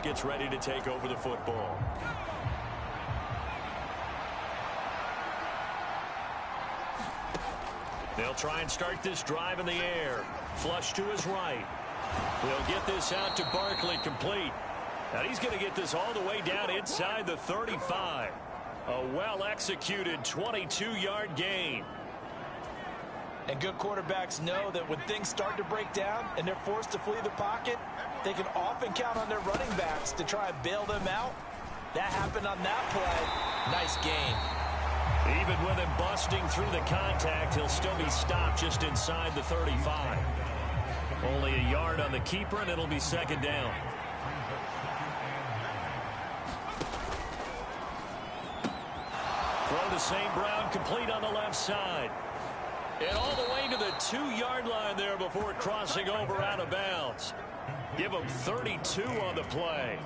gets ready to take over the football. They'll try and start this drive in the air. Flush to his right. They'll get this out to Barkley, complete. And he's going to get this all the way down inside the 35. A well-executed 22-yard gain. And good quarterbacks know that when things start to break down and they're forced to flee the pocket, they can often count on their running backs to try and bail them out. That happened on that play. Nice gain. Even with him busting through the contact, he'll still be stopped just inside the 35. Only a yard on the keeper, and it'll be second down. Throw to St. Brown, complete on the left side. And all the way to the 2-yard line there before crossing over out of bounds. Give him 32 on the play.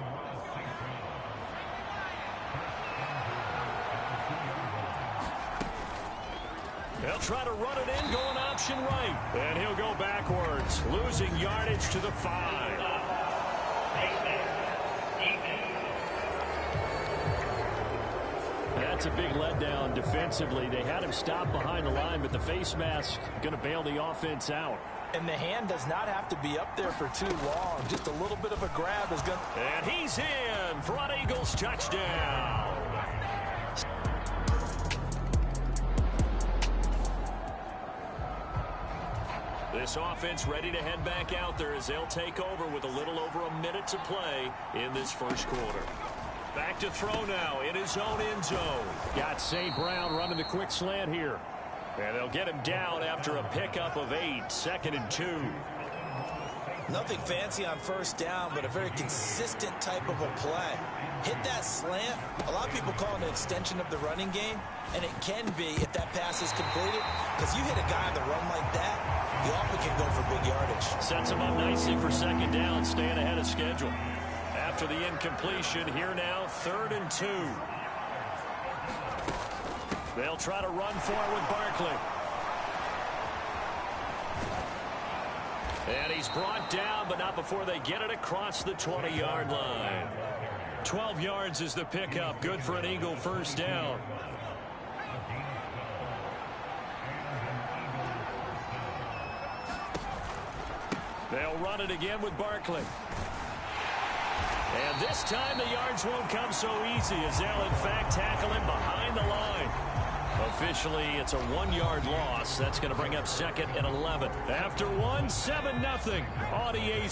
They'll try to run it in, going option right. And he'll go backwards, losing yardage to the 5. That's a big letdown defensively. They had him stop behind the line, but the face mask going to bail the offense out. And the hand does not have to be up there for too long. Just a little bit of a grab is going to... And he's in for an Eagles touchdown. This offense ready to head back out there as they'll take over with a little over a minute to play in this first quarter. Back to throw now in his own end zone. Got St. Brown running the quick slant here. And they'll get him down after a pickup of 8, 2nd and 2. Nothing fancy on first down, but a very consistent type of a play. Hit that slant. A lot of people call it an extension of the running game, and it can be if that pass is completed, because you hit a guy on the run like that, you often can go for big yardage. Sets him up nicely for second down, staying ahead of schedule. After the incompletion, here now, 3rd and 2. They'll try to run for it with Barkley. And he's brought down, but not before they get it across the 20-yard line. 12 yards is the pickup. Good for an Eagle first down. They'll run it again with Barkley. And this time the yards won't come so easy as they'll in fact tackle him behind the line. Officially, it's a 1-yard loss. That's going to bring up 2nd and 11. After 1, 7-0 on EA.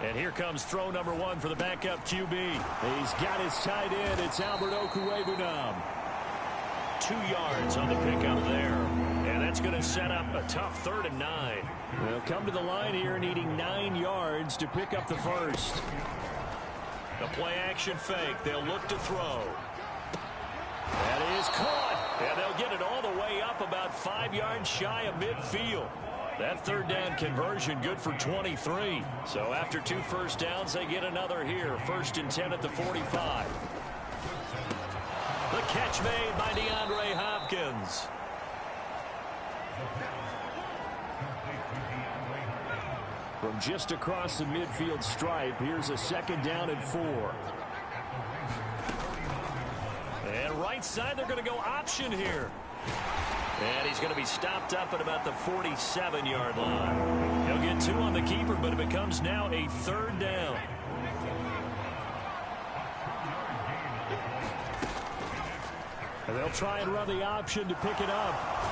And here comes throw number 1 for the backup QB. He's got his tight end. It's Albert Okwuegbunam. 2 yards on the pickup there. And that's going to set up a tough 3rd and 9. They'll come to the line here needing 9 yards to pick up the first. The play action fake. They'll look to throw. That is caught. And they'll get it all the way up about 5 yards shy of midfield. That 3rd down conversion good for 23. So after 2 first downs, they get another here. 1st and 10 at the 45. The catch made by DeAndre Hopkins. From just across the midfield stripe, here's a 2nd down and 4. And right side, they're going to go option here. And he's going to be stopped up at about the 47-yard line. He'll get 2 on the keeper, but it becomes now a 3rd down. And they'll try and run the option to pick it up.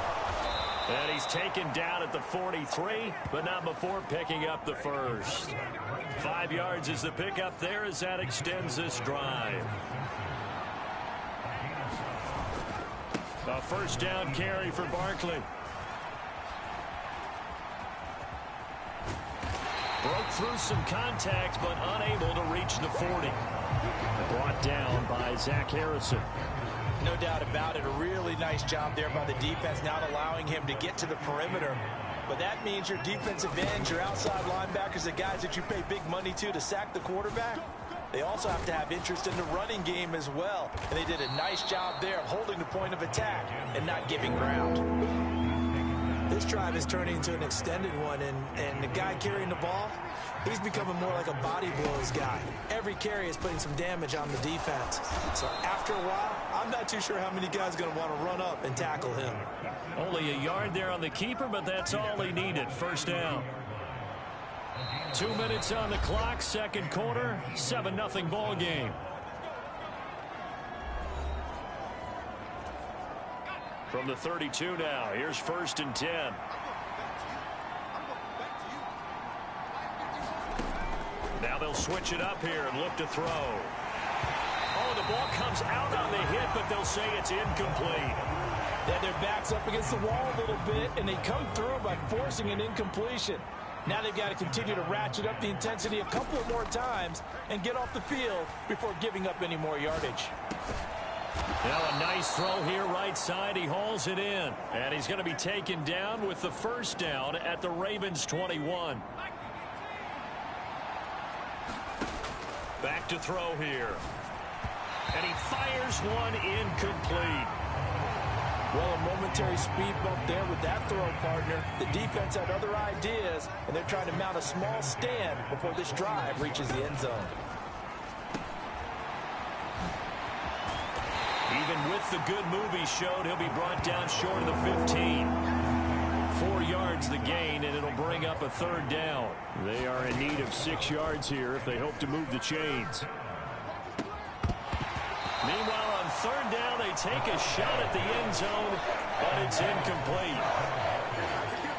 And he's taken down at the 43, but not before picking up the first. 5 yards is the pickup there as that extends this drive. A 1st down carry for Barkley. Broke through some contact, but unable to reach the 40. Brought down by Zach Harrison. No doubt about it. A really nice job there by the defense, not allowing him to get to the perimeter. But that means your defensive ends, your outside linebackers, the guys that you pay big money to sack the quarterback, they also have to have interest in the running game as well. And they did a nice job there of holding the point of attack and not giving ground. This drive is turning into an extended one, and the guy carrying the ball, he's becoming more like a body blows guy. Every carry is putting some damage on the defense. So after a while, I'm not too sure how many guys are going to want to run up and tackle him. Only a yard there on the keeper, but that's all he needed. 1st down. 2 minutes on the clock, 2nd quarter, 7-0 ball game. From the 32 now, here's 1st and 10. Now they'll switch it up here and look to throw. Oh, the ball comes out on the hit, but they'll say it's incomplete. They had their backs up against the wall a little bit, and they come through by forcing an incompletion. Now they've got to continue to ratchet up the intensity a couple of more times and get off the field before giving up any more yardage. Now a nice throw here right side. He hauls it in. And he's going to be taken down with the 1st down at the Ravens 21. Back to throw here. And he fires one incomplete. Well, a momentary speed bump there with that throw, partner. The defense had other ideas, and they're trying to mount a small stand before this drive reaches the end zone. Even with the good move he showed, he'll be brought down short of the 15. 4 yards the gain, and it'll bring up a 3rd down. They are in need of 6 yards here if they hope to move the chains. Meanwhile, on 3rd down, they take a shot at the end zone, but it's incomplete.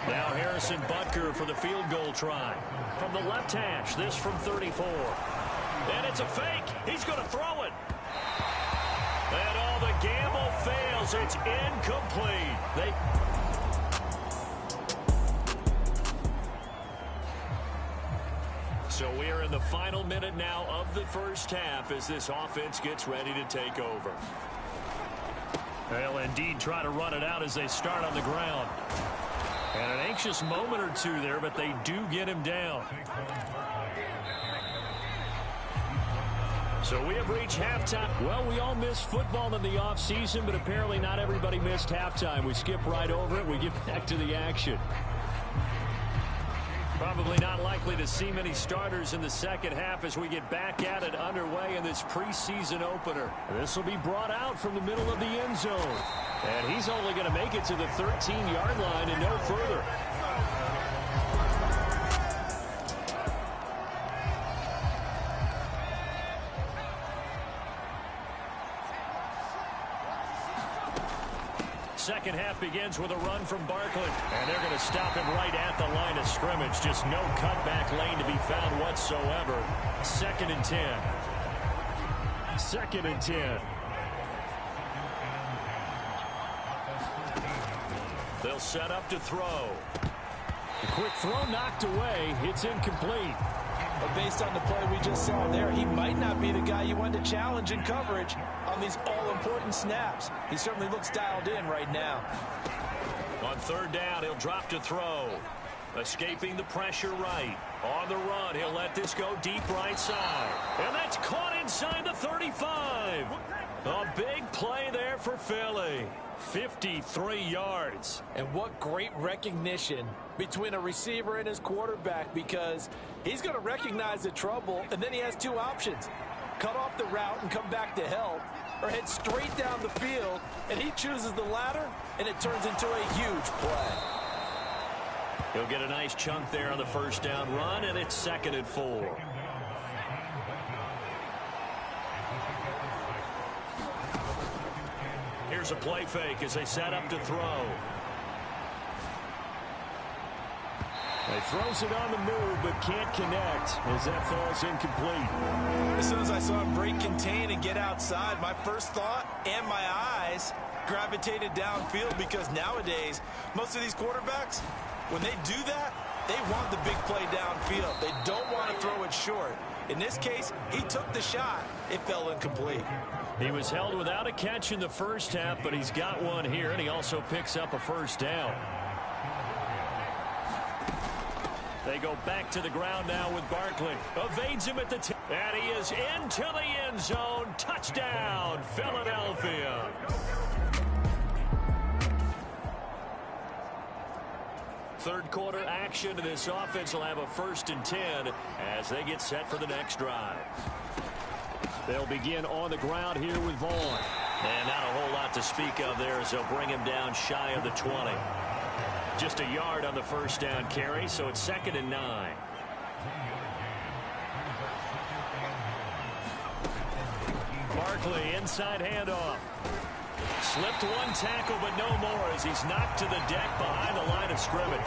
Now Harrison Butker for the field goal try. From the left hash, this from 34. And it's a fake. He's going to throw it. And all the gamble fails. It's incomplete. So we are in the final minute now of the 1st half as this offense gets ready to take over. They'll indeed try to run it out as they start on the ground. And an anxious moment or two there, but they do get him down. So we have reached halftime. Well, we all missed football in the offseason, but apparently not everybody missed halftime. We skip right over it. We get back to the action. Probably not likely to see many starters in the 2nd half as we get back at it underway in this preseason opener. This will be brought out from the middle of the end zone. And he's only going to make it to the 13-yard line and no further. Second half begins with a run from Barkley. And they're going to stop him right at the line of scrimmage. Just no cutback lane to be found whatsoever. 2nd and 10. 2nd and 10. They'll set up to throw. A quick throw knocked away. It's incomplete. But based on the play we just saw there, he might not be the guy you want to challenge in coverage on these all-important snaps. He certainly looks dialed in right now. On 3rd down, he'll drop to throw. Escaping the pressure right. On the run, he'll let this go deep right side. And that's caught inside the 35. A big play there for Philly. 53 yards. And what great recognition between a receiver and his quarterback, because he's going to recognize the trouble, and then he has two options. Cut off the route and come back to help, or head straight down the field, and he chooses the latter, and it turns into a huge play. He'll get a nice chunk there on the first down run, and it's 2nd and 4. Here's a play fake as they set up to throw. He throws it on the move, but can't connect as that falls incomplete. As soon as I saw him break contain and get outside, my first thought and my eyes gravitated downfield, because nowadays, most of these quarterbacks, when they do that, they want the big play downfield. They don't want to throw it short. In this case, he took the shot. It fell incomplete. He was held without a catch in the first half, but he's got one here, and he also picks up a first down. They go back to the ground now with Barkley. Evades him at the 10. And he is into the end zone. Touchdown, Philadelphia. Third quarter action, and this offense will have a 1st and 10 as they get set for the next drive. They'll begin on the ground here with Vaughn. And not a whole lot to speak of there as they'll bring him down shy of the 20. Just a yard on the first down carry, so it's 2nd and 9. Barkley, inside handoff. Slipped one tackle, but no more as he's knocked to the deck behind the line of scrimmage.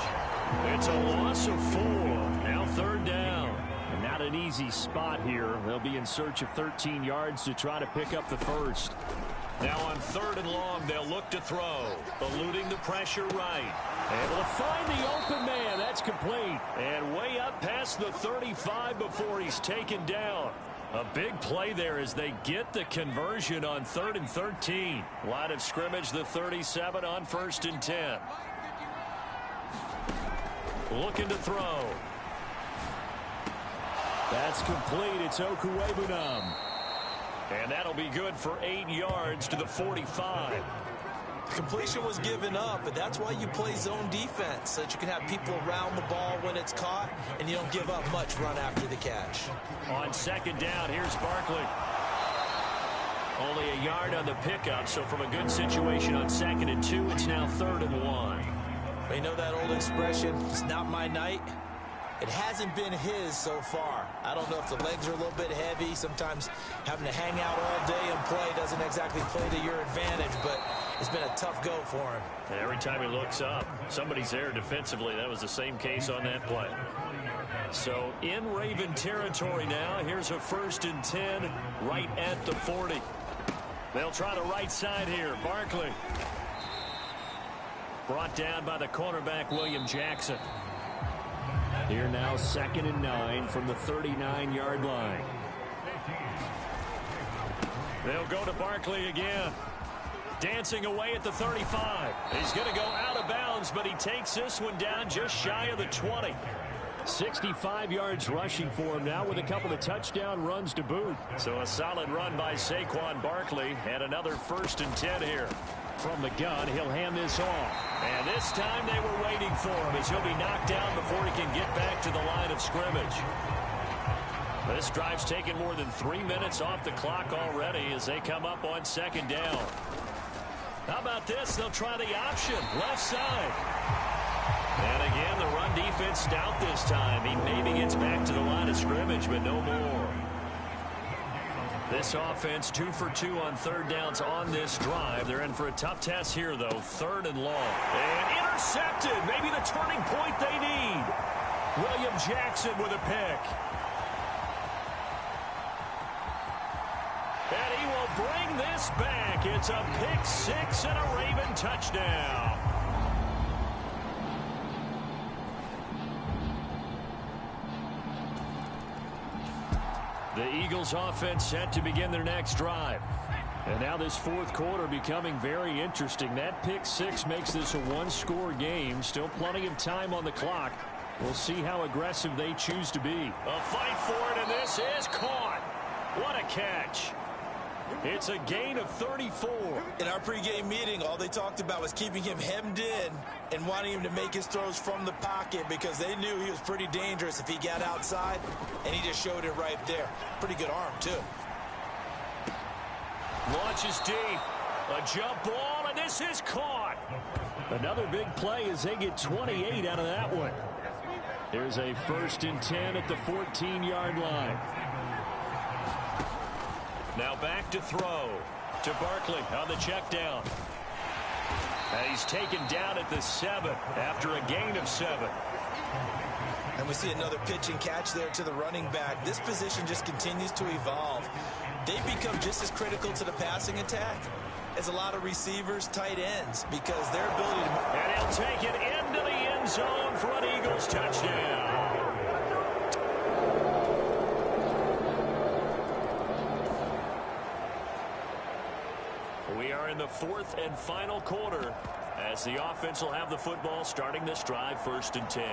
It's a loss of 4. Now 3rd down. And not an easy spot here. They'll be in search of 13 yards to try to pick up the first. Now on 3rd and long, they'll look to throw. Eluding the pressure right. Able to find the open man. That's complete. And way up past the 35 before he's taken down. A big play there as they get the conversion on 3rd and 13. Line of scrimmage, the 37 on 1st and 10. Looking to throw. That's complete. It's Okuwebunam. And that'll be good for 8 yards to the 45. Completion was given up, but that's why you play zone defense, so that you can have people around the ball when it's caught, and you don't give up much run after the catch. On 2nd down, here's Barkley. Only a yard on the pickup, so from a good situation on 2nd and 2, it's now 3rd and 1. You know that old expression, it's not my night? It hasn't been his so far. I don't know if the legs are a little bit heavy. Sometimes having to hang out all day and play doesn't exactly play to your advantage, but it's been a tough go for him. And every time he looks up, somebody's there defensively. That was the same case on that play. So in Raven territory now. Here's a 1st and 10 right at the 40. They'll try the right side here. Barkley. Brought down by the cornerback, William Jackson. Here now 2nd and 9 from the 39-yard line. They'll go to Barkley again. Dancing away at the 35. He's going to go out of bounds, but he takes this one down just shy of the 20. 65 yards rushing for him now with a couple of touchdown runs to boot. So a solid run by Saquon Barkley, and another 1st and 10 here. From the gun, he'll hand this off. And this time they were waiting for him as he'll be knocked down before he can get back to the line of scrimmage. This drive's taken more than 3 minutes off the clock already as they come up on 2nd down. How about this? They'll try the option, left side. And again, the run defense stout this time. He maybe gets back to the line of scrimmage, but no more. This offense 2 for 2 on 3rd downs on this drive. They're in for a tough test here, though. 3rd and long. And intercepted. Maybe the turning point they need. William Jackson with a pick. And he will bring this back. It's a pick 6 and a Raven touchdown. The Eagles offense set to begin their next drive. And now this 4th quarter becoming very interesting. That pick 6 makes this a 1-score game. Still plenty of time on the clock. We'll see how aggressive they choose to be. A fight for it, and this is caught. What a catch. It's a gain of 34. In our pregame meeting, all they talked about was keeping him hemmed in and wanting him to make his throws from the pocket because they knew he was pretty dangerous if he got outside, and he just showed it right there. Pretty good arm, too. Launches deep. A jump ball, and this is caught. Another big play as they get 28 out of that one. There's a 1st and 10 at the 14-yard line. Now back to throw to Barkley on the check down. And he's taken down at the 7 after a gain of 7. And we see another pitch and catch there to the running back. This position just continues to evolve. They become just as critical to the passing attack as a lot of receivers, tight ends, because their ability to... And he'll take it into the end zone for an Eagles touchdown. We are in the 4th and final quarter as the offense will have the football starting this drive, 1st and 10.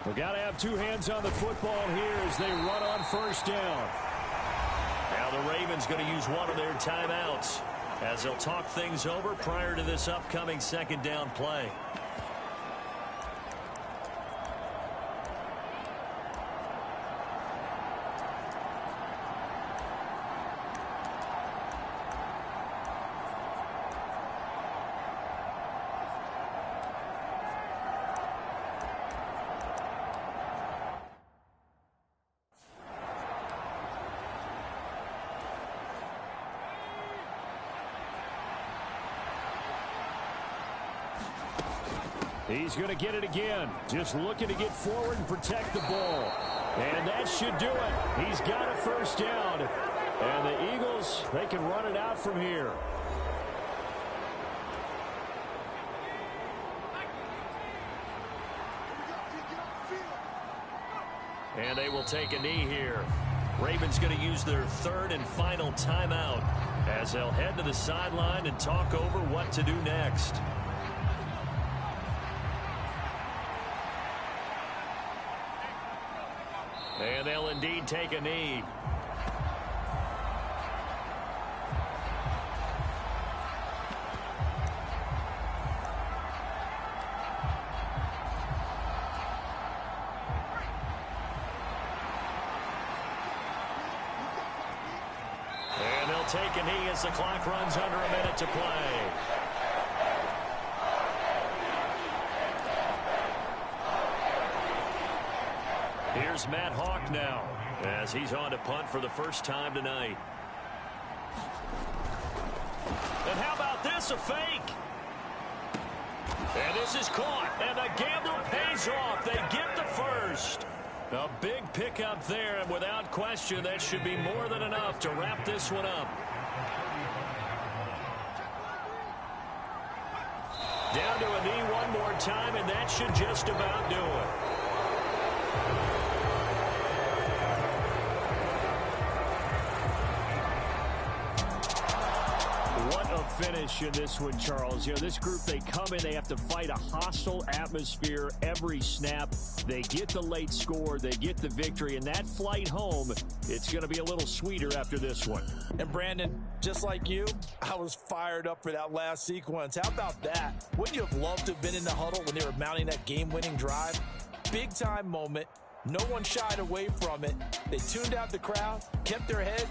We've got to have two hands on the football here as they run on 1st down. Now the Ravens going to use one of their timeouts as they'll talk things over prior to this upcoming 2nd down play. He's going to get it again. Just looking to get forward and protect the ball. And that should do it. He's got a 1st down. And the Eagles, they can run it out from here. And they will take a knee here. Ravens going to use their 3rd and final timeout as they'll head to the sideline and talk over what to do next. And they'll indeed take a knee. And they'll take a knee as the clock runs under a minute to play. Here's Matt Hawk now as he's on to punt for the first time tonight. And how about this, a fake? And this is caught, and the gamble pays off. They get the 1st. A big pickup there, and without question, that should be more than enough to wrap this one up. Down to a knee one more time, and that should just about do it. Finish in this one, Charles. You know, this group, they come in, they have to fight a hostile atmosphere every snap. They get the late score, they get the victory, and that flight home, it's going to be a little sweeter after this one. And Brandon, just like you, I was fired up for that last sequence. How about that? Wouldn't you have loved to have been in the huddle when they were mounting that game-winning drive? Big-time moment. No one shied away from it. They tuned out the crowd, kept their head,